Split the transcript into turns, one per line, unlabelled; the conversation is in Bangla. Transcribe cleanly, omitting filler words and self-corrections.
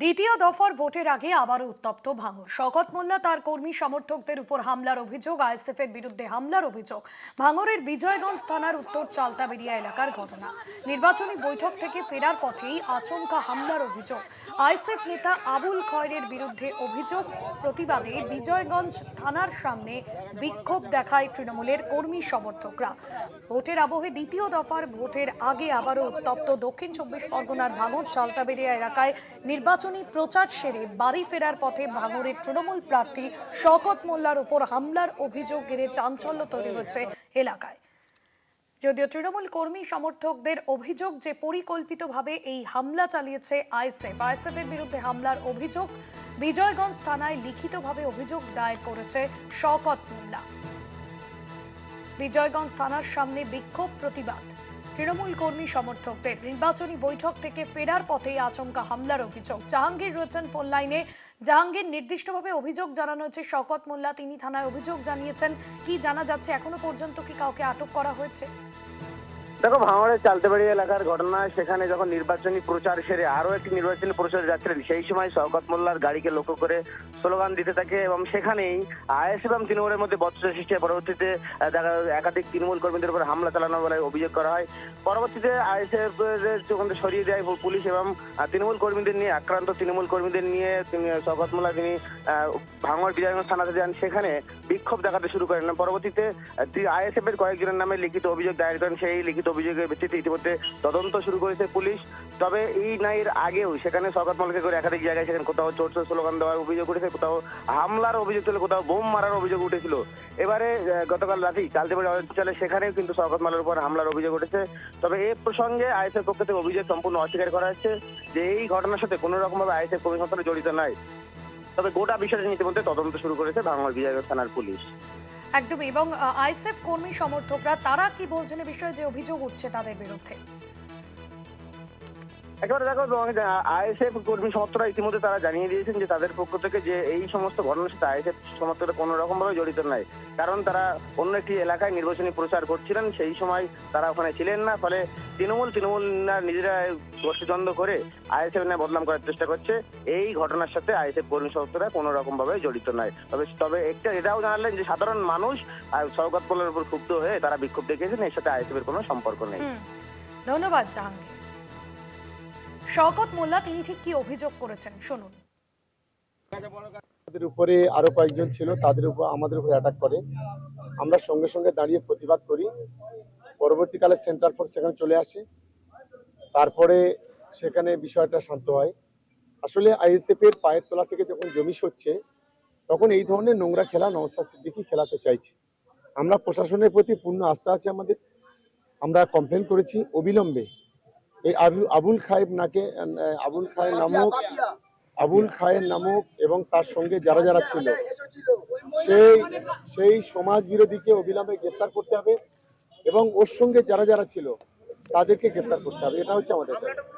দ্বিতীয় দফার ভোটের আগে আবারও উত্তপ্ত ভাঙড়। শওকত মোল্লা তার কর্মী সমর্থকদের উপর হামলার অভিযোগ, আইএসএফের বিরুদ্ধে হামলার অভিযোগ। ভাঙড়ের বিজয়গঞ্জ থানার উত্তর চালতাবেড়িয়া এলাকার ঘটনা। নির্বাচনী বৈঠক থেকে ফেরার পথেই আচমকা হামলার অভিযোগ। আইএসএফ নেতা আবুল খয়েরের বিরুদ্ধে অভিযোগ। প্রতিবাদে বিজয়গঞ্জ থানার সামনে বিক্ষোভ দেখায় তৃণমূলের কর্মী সমর্থকরা। ভোটের আবহে দ্বিতীয় দফার ভোটের আগে আবারও উত্তপ্ত দক্ষিণ চব্বিশ পরগনার ভাঙড় চালতাবেড়িয়া এলাকায় নির্বাচনী প্রচার সেরে বাড়ি ফেরার পথে ভাঙড়ের তৃণমূল প্রার্থী শওকত মোল্লার উপর হামলার অভিযোগ ঘিরে চাঞ্চল্য তৈরি হচ্ছে এলাকায়। যদিও তৃণমূল কর্মী সমর্থকদের অভিযোগ যে পরিকল্পিতভাবে এই হামলা চালিয়েছে আইএসএফ এর বিরুদ্ধে হামলার অভিযোগ। বিজয়গঞ্জ থানায় লিখিতভাবে অভিযোগ দায়ের করেছে শওকত মোল্লা। বিজয়গঞ্জ থানার সামনে বিক্ষোভ প্রতিবাদ। তৃণমূল কর্মী সমর্থকদের নির্বাচনী বৈঠক থেকে ফেরার পথেই আচমকা হামলার অভিযোগ। জাহাঙ্গীর রয়েছেন ফোন লাইনে। জাহাঙ্গীর, নির্দিষ্টভাবে অভিযোগ জানানো হয়েছে শওকত মোল্লা, তিনি থানায় অভিযোগ জানিয়েছেন। কি জানা যাচ্ছে, এখনো পর্যন্ত কি কাউকে আটক করা হয়েছে?
দেখো, ভাঙড়ের চালতাবেড়ি এলাকার ঘটনা। সেখানে যখন নির্বাচনী প্রচার সেরে আরো একটি নির্বাচনী প্রচার যাচ্ছিলেন, সেই সময় শওকত মোল্লার গাড়িকে লক্ষ্য করে স্লোগান দিতে থাকে এবং সেখানেই আইএসএফ এবং তৃণমূলের মধ্যে বচসা সৃষ্টি হয়। পরবর্তীতে দেখা একাধিক তৃণমূল কর্মীদের উপর হামলা চালানো বলে অভিযোগ করা হয়। পরবর্তীতে আইএসএফ এর সরিয়ে দেয় পুলিশ এবং তৃণমূল কর্মীদের নিয়ে আক্রান্ত তৃণমূল কর্মীদের নিয়ে শওকত মোল্লা তিনি ভাঙড় বিজয়গঞ্জ থানাতে যান। সেখানে বিক্ষোভ দেখাতে শুরু করেন। পরবর্তীতে আইএসএফ এর কয়েকজনের নামে লিখিত অভিযোগ দায়ের করেন। সেই লিখিত অভিযোগের ভিত্তিতে ইতিমধ্যে তদন্ত শুরু করেছে পুলিশ। তবে এই নাইয়ের আগেও সেখানে শওকত মোল্লাকে করে একাধিক জায়গায় সেখানে কোথাও চোর স্লোগান দেওয়ার অভিযোগ উঠেছে, কোথাও হামলার অভিযোগ ছিল, কোথাও বোম মারার অভিযোগ উঠেছিল। এবারে গতকাল রাতেই চালতাবেড়ি অঞ্চলে সেখানেও কিন্তু শওকত মোল্লার উপর হামলার অভিযোগ উঠেছে। তবে এই প্রসঙ্গে আইএসএফ পক্ষ থেকে অভিযোগ সম্পূর্ণ অস্বীকার করা হচ্ছে যে এই ঘটনার সাথে কোনো রকমভাবে আইএসএফ কর্মী সংগঠন জড়িত নয়। তবে গোটা বিষয়টা ইতিমধ্যে তদন্ত শুরু করেছে ভাঙড় বিজয়গঞ্জ থানার পুলিশ।
একদমই। এবং আইএসএফ কর্মী সমর্থকরা তারা কি বলছেন এ বিষয়ে, যে অভিযোগ উঠছে তাদের বিরুদ্ধে?
একেবারে দেখো, আইএসএফ কর্মী সমর্থকরা ইতিমধ্যে তারা জানিয়ে দিয়েছেন যে তাদের পক্ষ থেকে যে এই সমস্ত ঘটনার সাথে আইএসএফ সমর্থকরা কোনো রকম ভাবে জড়িত নয়। কারণ তারা অন্য একটি এলাকায় নির্বাচনী প্রচার করছিলেন, সেই সময় তারা ওখানে ছিলেন না। ফলে তৃণমূল নিজেরা গোষ্ঠীদ্বন্দ্ব করে আইএসএফ নিয়ে বদনাম করার চেষ্টা করছে। এই ঘটনার সাথে আইএসএফ কর্মী সমর্থকরা কোনো রকম ভাবে জড়িত নয়। তবে এটাও জানালেন যে সাধারণ মানুষ শওকত মোল্লার উপর ক্ষুব্ধ হয়ে তারা বিক্ষোভ দেখিয়েছেন, এর সাথে আইএসএফ এর কোনো সম্পর্ক নেই।
ধন্যবাদ জাহাঙ্গীর। শওকত মোল্লা তিনি ঠিক কি অভিযোগ করেছেন শুনুন।
তাদের উপরে আরো কয়েকজন ছিল, তাদের উপর আমাদের উপর অ্যাটাক করে। আমরা সঙ্গে সঙ্গে দাঁড়িয়ে প্রতিবাদ করি। পরবর্তীকালে সেন্টার ফোর্স সেখানে চলে আসে। তারপরে সেখানে বিষয়টা শান্ত হয়। আসলে আইএসএফ এর পায়ের তলা থেকে যখন জমি সরছে, তখন এই ধরনের নোংরা খেলা নওশাদ সিদ্দিকী খেলাতে চাইছে। আমরা প্রশাসনের প্রতি পূর্ণ আস্থা আছে আমাদের। আমরা কমপ্লেন করেছি অবিলম্বে এই আবুল খায়ের নামক এবং তার সঙ্গে যারা যারা ছিল সেই সমাজ বিরোধীকে অবিলম্বে গ্রেপ্তার করতে হবে এবং ওর সঙ্গে যারা যারা ছিল তাদেরকে গ্রেপ্তার করতে হবে। এটা হচ্ছে আমাদের।